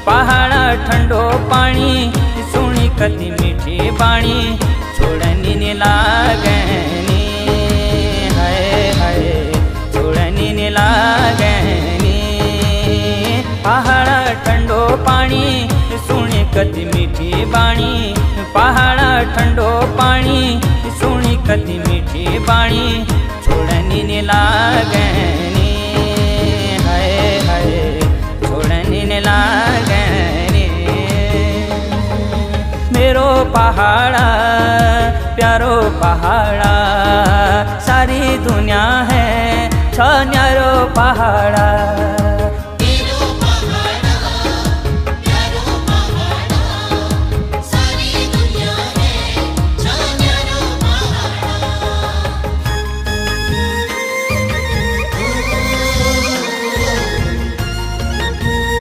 पहाड़ा ठंडो पानी सुनी कति मीठी बाणी छोड़नी ने लागनी हाय हाय छोड़नी ने लागनी पहाड़ा ठंडो पानी सुनी कति मीठी बाणी पहाड़ा ठंडो पानी सुनी कति मीठी बाणी छोड़नी ने लागनी हाय हाय छोड़नी ने लागनी मेरो पहाड़ा प्यारो पहाड़ा सारी दुनिया है छ न्यारो पहाड़ा।